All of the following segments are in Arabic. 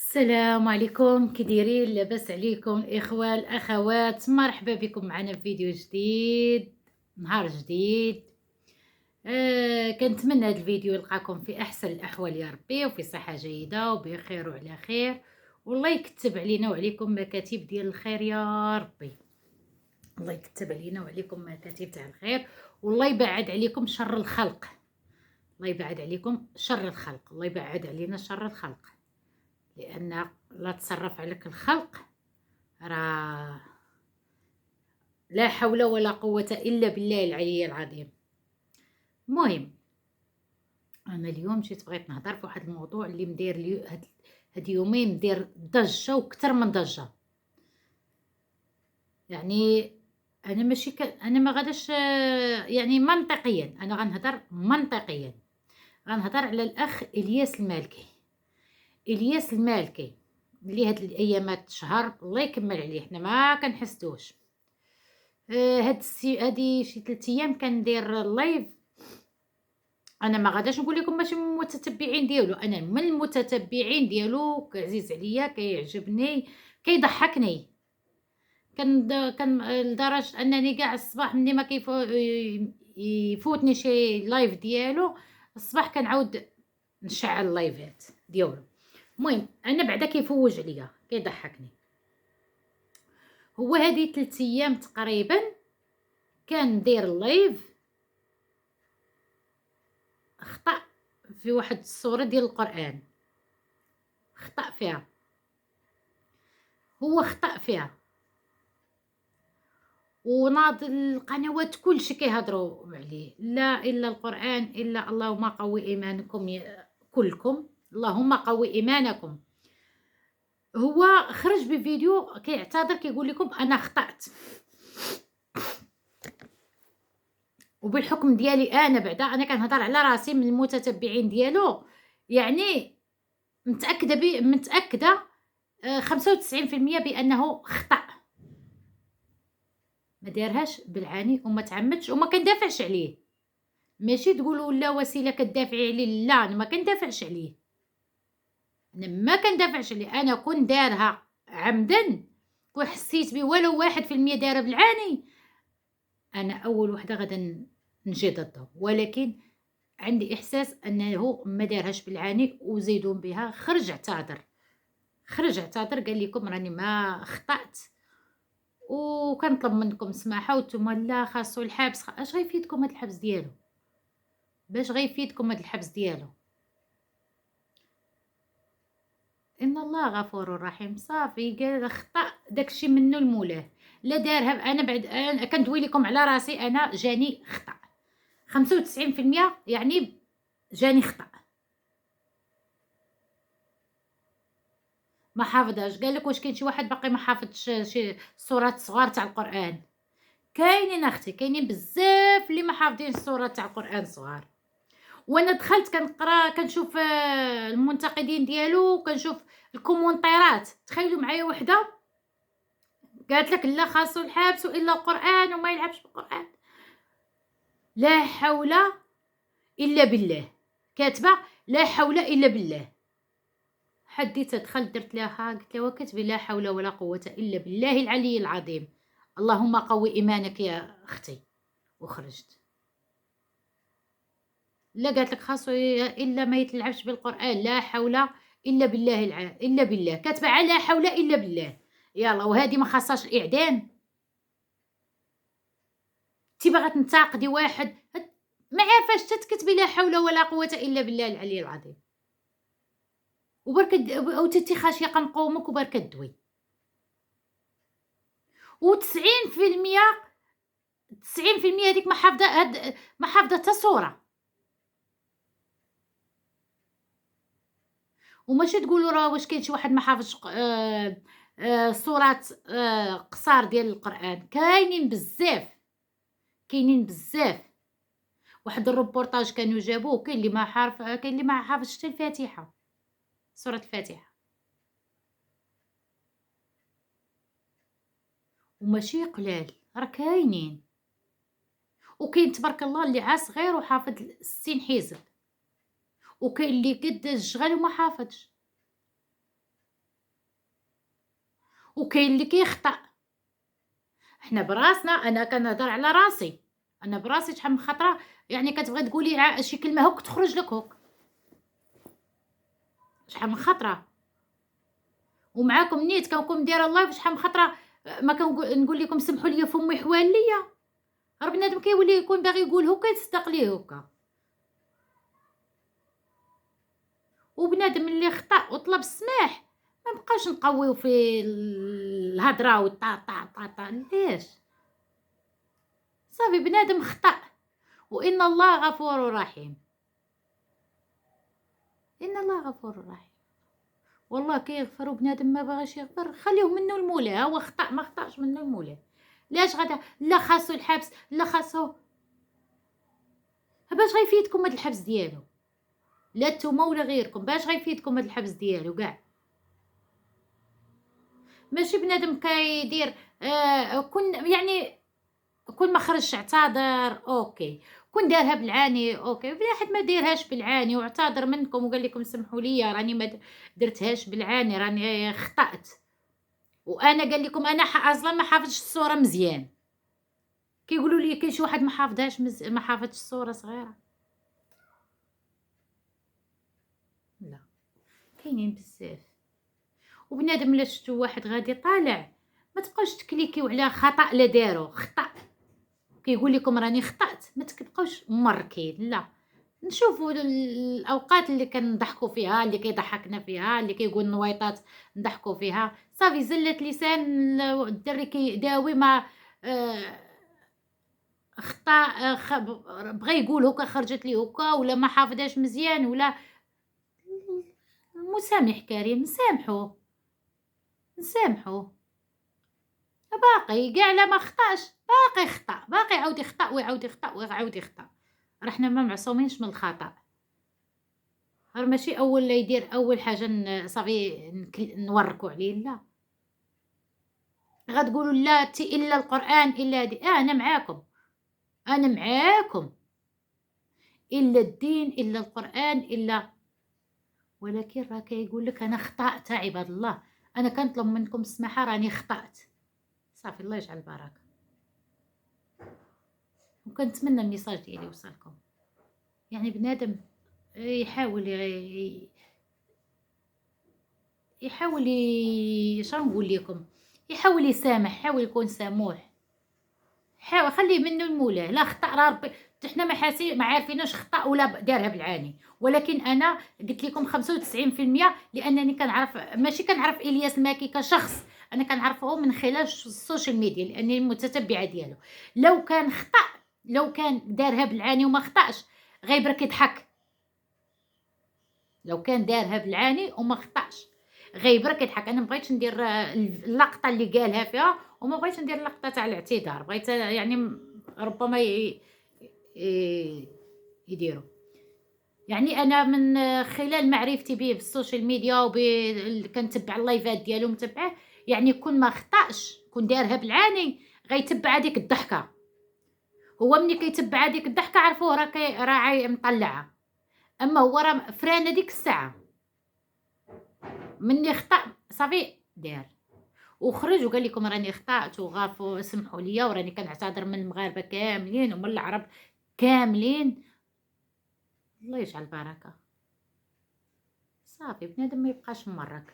السلام عليكم، كي دايرين؟ لاباس عليكم الاخوه الاخوات؟ مرحبا بكم معنا في فيديو جديد، نهار جديد. كنتمنى هذا الفيديو يلقاكم في احسن الاحوال يا ربي، وفي صحه جيده وبخير وعلى خير، والله يكتب علينا وعليكم مكاتب ديال الخير يا ربي. الله يكتب علينا وعليكم مكاتب تاع الخير، والله يبعد عليكم شر الخلق. الله يبعد عليكم شر الخلق، الله يبعد علينا شر الخلق، لان لا تصرف عليك الخلق راه لا حول ولا قوة إلا بالله العلي العظيم. المهم، أنا اليوم جيت بغيت نهضر في واحد الموضوع اللي مدير لي هاد يومين، مدير ضجة وكتر من ضجة. يعني أنا ماشي أنا ما غاداش، يعني منطقيا أنا غنهضر منطقيا. غنهضر على الأخ إلياس المالكي. إلياس المالكي اللي هاد الأيامات شهر الله يكمل عليه، حنا ما كنحسدوش. هادي شي 3 ايام كندير اللايف. انا ما غاداش نقول لكم ماشي من المتتبعين ديالو، انا من المتتبعين ديالو، عزيز عليا، كيعجبني، كيضحكني. كان لدرجه انني كاع الصباح ملي ما يفوتني شي لايف ديالو الصباح كنعاود نشعل اللايفات ديالو. المهم انا بعدا كيفوج عليا، كيضحكني. هو هذه 3 ايام تقريبا كان ندير اللايف، خطأ في واحد الصورة ديال القرآن، خطأ فيها، هو خطأ فيها، وناض القنوات كلشي كيهضروا عليه، لا إلا القرآن إلا اللهم قوي إيمانكم كلكم، اللهم قوي إيمانكم. هو خرج بفيديو كيعتذر، كيقول لكم أنا خطأت، وبالحكم ديالي أنا بعدا أنا كنهضر على راسي من المتتبعين ديالو، يعني متأكدة 95% بأنه خطأ، ما دارهاش بالعاني وما تعمدش وما كندافعش عليه. ماشي تقولوا لا وسيله كدافعي عليه، لا انا ما كندافعش عليه، انا ما كندافعش عليه، انا كون دارها عمدا وحسيت بي ولو 1% دارها بالعاني، انا اول وحده غادا نجي ضده. ولكن عندي احساس انه ما دارهاش بالعاني وزيدون بها. خرج اعتذر قال لكم راني ما خطأت، وكنطلب منكم سماحه، وانتم لا خاصو الحبس. اش غيفيدكم هاد الحبس ديالو؟ باش غيفيدكم هاد الحبس ديالو؟ ان الله غفور رحيم. صافي قال خطا، داكشي منه المولاه، لا دارها. انا بعد أنا كندوي لكم على راسي، انا جاني خطا 95%، يعني جاني خطا. ما حافظهاش. قال لك واش كاين شي واحد باقي ما حافظش شي سورات صغار تاع القران؟ كاينين اختي، كاينين بزاف اللي ما حافظين السورات تاع القران صغار. وانا دخلت كنقرا كنشوف المنتقدين ديالو، كنشوف الكومونتيرات. تخيلوا معايا وحده قالت لك لا خاصو الحبس الا القران وما يلعبش بالقران. لا حول الا بالله، كاتبه لا حول الا بالله. حديت دخلت درت لها، قلت لها وكتبي لا حول ولا قوه الا بالله العلي العظيم، اللهم قوي ايمانك يا اختي. وخرجت. لا قالت لك خاصو الا ما يتلعبش بالقران، لا حول الا بالله الا بالله، كاتبه على لا حول الا بالله. يلا، وهذه ما خاصهاش الاعدام؟ انت باغا تنتقدي واحد ما عارفاش تكتبي لا حول ولا قوه الا بالله العلي العظيم، وبرك او تتي خاشيه قمقومك وبرك دوي. و90% 90% هذيك ما حافظه ما حافظه حتى صوره. وماشي تقولوا راه واش كاين شي واحد ما حافظش صورات قصار ديال القران. كاينين بزاف، كاينين بزاف. واحد الروبورتاج كانوا جابوه، كاين اللي ما حارف، كاين اللي ما حافظش حتى الفاتحه، سوره الفاتحه. وماشي قلال، راه كاينين. وكاين تبارك الله اللي عاس غير وحافظ 60 حزب، وكاين اللي قد الشغل وما حافظش. وكاين اللي كيخطأ. حنا براسنا، أنا كنهضر على راسي، أنا براسي شحال من خطرة يعني كتبغي تقولي شي كلمة هوك تخرج لك هوك، شحال من خطرة. ومعاكم نيت كنكون دايرة لايف شحال من خطرة ما نقول لكم سمحوا لي فمي حوال ليا، راه بنادم كيولي يكون باغي يقول هكا يتصدق ليه هكا. وبنادم اللي خطأ وطلب السماح ما نبقاوش نقويو في الهضره والطا طا طا طا، ليش؟ صافي بنادم خطأ، وان الله غفور رحيم، ان الله غفور رحيم. والله كيغفر، وبنادم ما باغاش يغفر خليه منه المولى، هو خطأ ما خطأش منه المولى. لاش غدا لا خاصو الحبس لا خاصو، باش غيفيدكم هاد الحبس ديالو؟ لا نتوما ولا غيركم، باش غيفيدكم هاد الحبس ديالو كاع؟ ماشي بنادم كيدير كون يعني كون ما خرجش اعتذر اوكي، كون دارها بالعاني اوكي، في واحد ما ديرهاش بالعاني واعتذر منكم وقال لكم سمحوا لي راني ما درتهاش بالعاني، راني خطأت، وانا قال لكم انا اصلا ما حافظش الصوره مزيان. كيقولوا لي كاين شي واحد ما حافظهاش ما حافظش الصوره صغيره، لا كاينين بزاف. وبنادم لا شفتو واحد غادي طالع ما تبقاوش تكليكيو على خطأ لا دارو خطأ، كيقول لكم راني خطأت ما تبقاوش مركين، لا نشوفوا الاوقات اللي كنضحكوا فيها، اللي كيضحكنا فيها، اللي كيقول نويطات نضحكوا فيها، صافي زلت لسان الدري كيداوي ما خطا بغى يقول هكا خرجت لي هكا، ولا ما حافظاش مزيان، ولا مسامح كريم نسامحوه نسامحوه، باقي كاع لا ما خطاش باقي خطا، باقي يعاود يخطا ويعاود يخطا ويعاود يخطا، راه حنا ما معصومينش من الخطا. راه ماشي اول لا يدير اول حاجه صافي نوركو عليه، لا غتقولوا لا الا القران الا هادي، انا معاكم انا معاكم، الا الدين الا القران الا، ولكن راه كيقول لك انا خطأت عباد الله، انا كنطلب منكم السماحه راني خطأت، صافي الله يجعل البركه. وكنتمنى الميساج ديالي يوصلكم، يعني بنادم يحاول يحاول شنو نقول لكم، يحاول يسامح، يحاول يكون سموح، حاول خليه منه المولاه، لا خطأ راه ربي، حنا ما عارفيناش خطأ ولا دارها بالعاني، ولكن انا قلت لكم 95% لانني كنعرف، ماشي كنعرف الياس الماكي كشخص، انا كنعرفه من خلال السوشيال ميديا لاني متتبعه ديالو. لو كان خطأ، لو كان دارها بالعاني وما خطأش غيبرك يضحك، لو كان دارها بالعاني وما خطأش غيبرك يضحك. انا مبغيتش ندير اللقطه اللي قالها فيها، وما بغيتش ندير اللقطه تاع الاعتذار، بغيت يعني ربما يديروا. يعني انا من خلال معرفتي به في السوشيال ميديا كنتبع اللايفات ديالو متبعه، يعني كون ما خطاش كون دارها بالعاني غيتبع هذيك الضحكه، هو ملي كيتبع هذيك الضحكه عرفوه راه مطلعه، اما هو راه فران هذيك الساعه مني خطا صافي دار وخرج وقال لكم راني خطأت وغافوا سمحوا لي وراني كنعتذر من المغاربه كاملين ومن العرب كاملين، الله يجعل بركه. صافي بنادم ما يبقاش ممرك،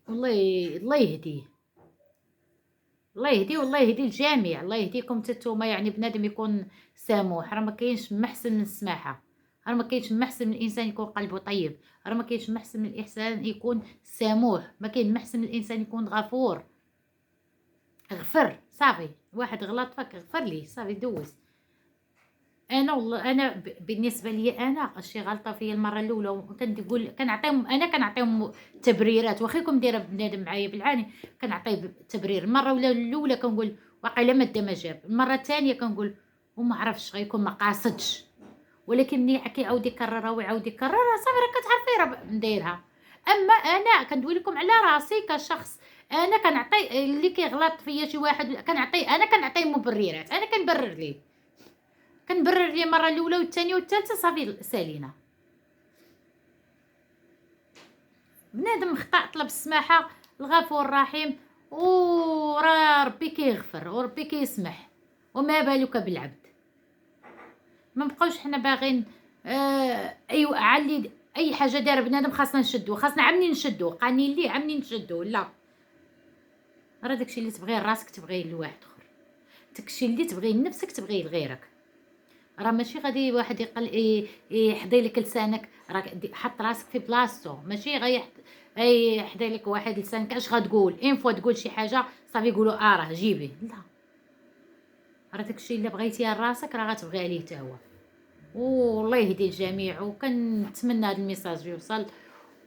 والله الله يهديه، الله يهديه والله يهدي الجميع، الله يهديكم تتوما، يعني بنادم يكون ساموح، راه ما كاينش محسن من السماحه، راه ما كاينش محسن من الانسان يكون قلبه طيب، راه ما كاينش محسن من الانسان يكون ساموح، ما كاين محسن من الانسان يكون غفور. غفر صافي، واحد غلط فيك غفر ليه صافي دوز. انا والله انا بالنسبه لي انا شي غلطه فيا المره الاولى وكنقول كنعطيهم، انا كنعطيهم تبريرات، واخيكم دايره بنادم معايا بالعاني كنعطيه تبرير. المره الاولى كنقول واقيلا ما جاب، المره الثانيه كنقول وما عرفش غيكون ما قاصدش، ولكن ملي كيعاود يكررها ويعاود يكررها صافي راه كتعرفي راه نديرها. اما انا كندوي لكم على راسي كشخص، انا كنعطي اللي كيغلط فيا شي واحد كنعطيه مبررات، انا كنبرر ليه، كنبرر ليه المره الاولى والثانيه والثالثه صافي سالينا. بنادم خطا طلب السماحه، الغفور الرحيم، وراه ربي كيغفر وربي كيسمح، وما بالك بالعبد. ما نبقاوش حنا باغيين اي وقعه اللي اي حاجه دار بنادم خاصنا نشدو، خاصنا عمني نشدو، قانين ليه عمني نشدو. لا، راه داكشي اللي تبغيه لراسك تبغيه لواحد اخر، داكشي اللي تبغيه لنفسك تبغيه لغيرك. راه ماشي غادي واحد يحضي لك لسانك، راك حط راسك في بلاصتو، ماشي يحضي لك واحد لسانك. اش غتقول ان فوا تقول شي حاجه صافي يقولوا راه جيبي؟ لا، راه داكشي الا بغيتيه لراسك راه غتبغي عليه حتى هو. والله يهدي الجميع، وكنتمنى هذا الميساج يوصل،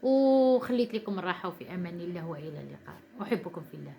وخليت لكم الراحه وفي امان الله والى اللقاء. احبكم في الله.